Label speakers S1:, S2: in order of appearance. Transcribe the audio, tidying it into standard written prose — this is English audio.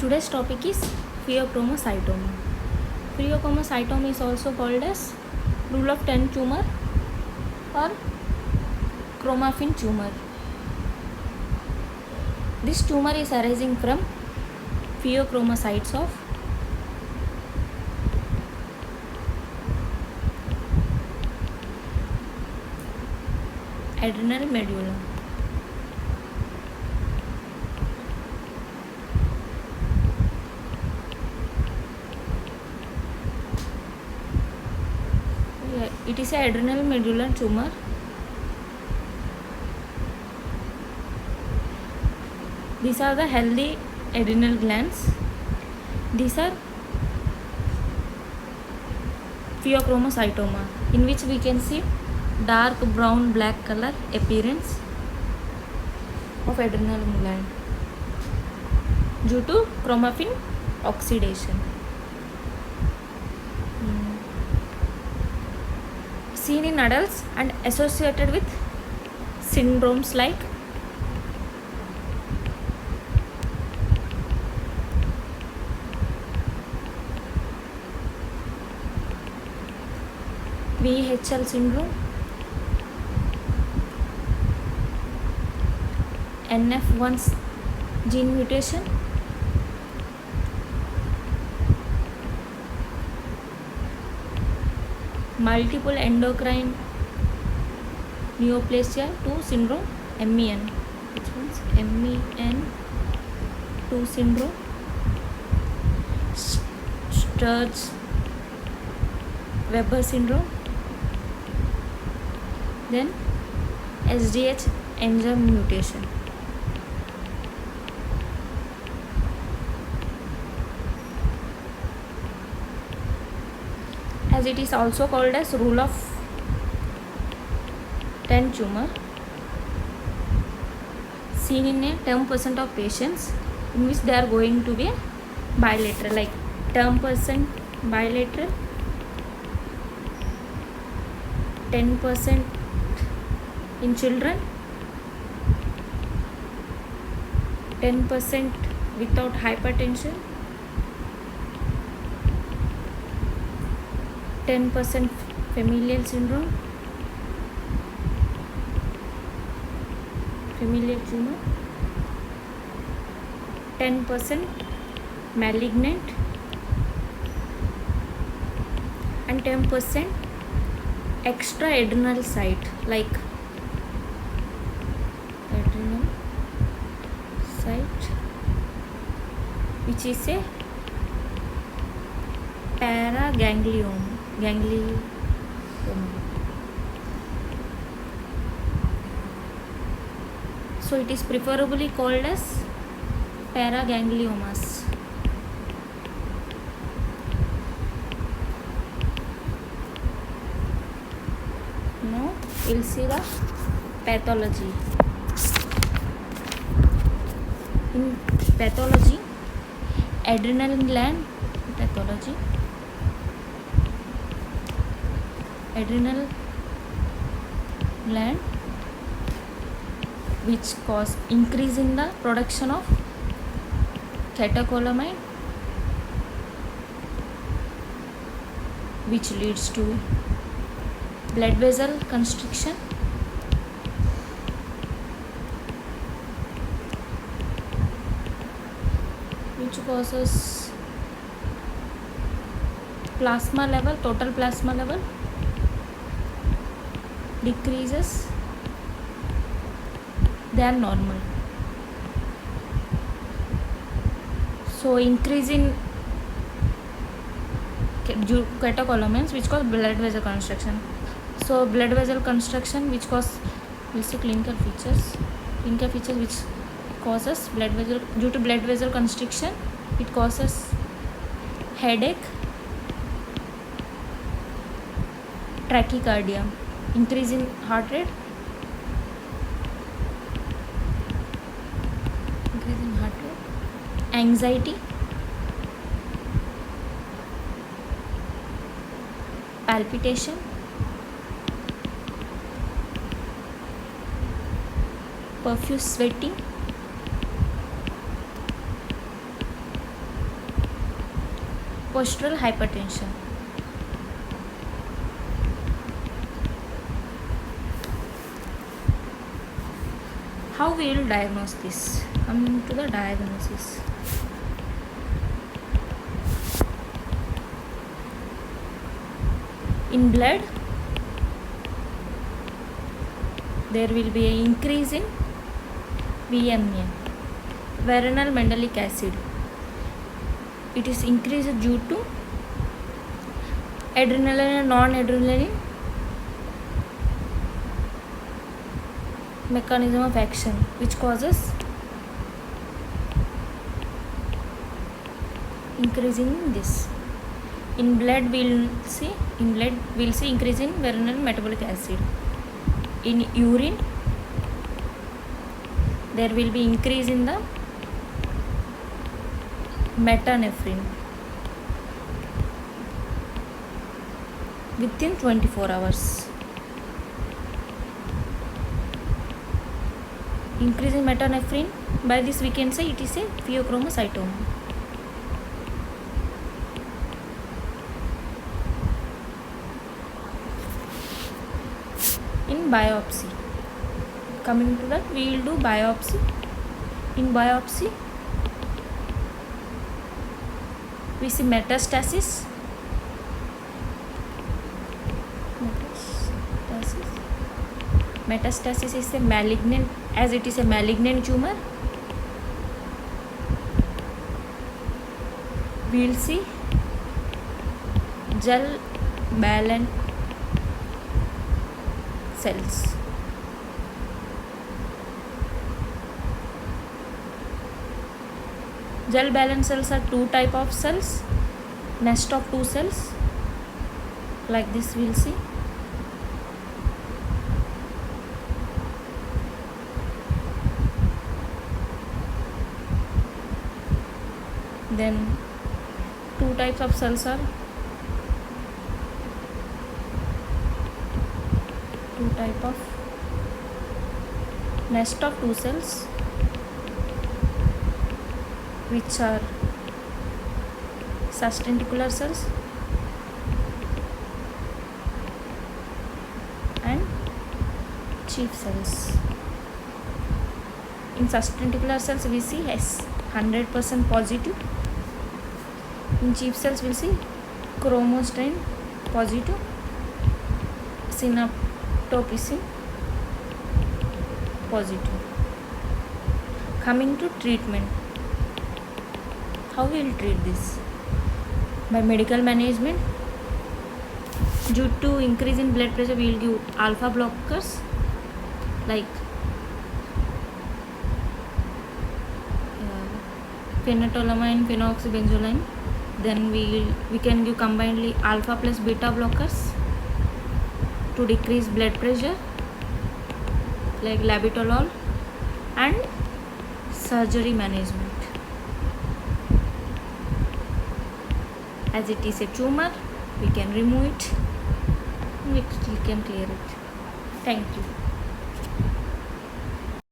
S1: Today's topic is pheochromocytoma. Pheochromocytoma is also called as rule of 10 tumor or chromaffin tumor. This tumor is arising from pheochromocytes of adrenal medulla. It is an adrenal medulla tumor. These are the healthy adrenal glands. These are pheochromocytoma, in which we can see dark brown black color appearance of adrenal gland due to chromaffin oxidation. Seen in adults and associated with syndromes like VHL syndrome, NF1 gene mutation, multiple endocrine neoplasia 2 syndrome, MEN, which means MEN2 syndrome, Sturge-Weber syndrome, then SDH enzyme mutation. As it is also called as rule of 10 tumor, seen in a 10% of patients, in which they are going to be bilateral, like 10% bilateral, 10% in children, 10% without hypertension, 10% familial syndrome, familial tumor, 10% malignant, and 10% extra adrenal site, like adrenal site, which is a paraganglioma. So it is preferably called as paragangliomas. Now we'll see the pathology. In pathology, adrenal gland pathology, adrenal gland which cause increase in the production of catecholamine, which leads to blood vessel constriction, which causes plasma level, total plasma level decreases than normal. So increase in catecholamines, which cause blood vessel constriction. So blood vessel constriction, which cause, we'll see clinical features which causes blood vessel, due to blood vessel constriction, it causes headache, tachycardia, increase in heart rate, anxiety, palpitation, profuse sweating, postural hypertension. How we will diagnose this? Coming to the diagnosis. In blood, there will be an increase in VMA, veronal mandelic acid. It is increased due to adrenaline and non-adrenaline mechanism of action, which causes increasing this. In blood we'll see increase in veronal metabolic acid. In urine there will be increase in the metanephrine within 24 hours. Increase in metanephrine, by this we can say it is a pheochromocytoma. In biopsy, coming to that, we will do biopsy. In biopsy we see metastasis. Metastasis is a malignant, as it is a malignant tumor. We will see gel balance cells. Gel balance cells are two type of cells, nest of two cells, like this we will see. Then two types of cells are nest of two cells, which are sustentacular cells and chief cells. In sustentacular cells we see S 100% positive. In chief cells we will see chromostrain positive, synaptopsin positive. Coming to treatment, how we will treat this? By medical management. Due to increase in blood pressure, we will give alpha blockers like phenytolamine, phenoxybenzoline. Then we can give combinedly alpha plus beta blockers to decrease blood pressure like labetalol, and surgery management. As it is a tumor, we can remove it, we can clear it. Thank you.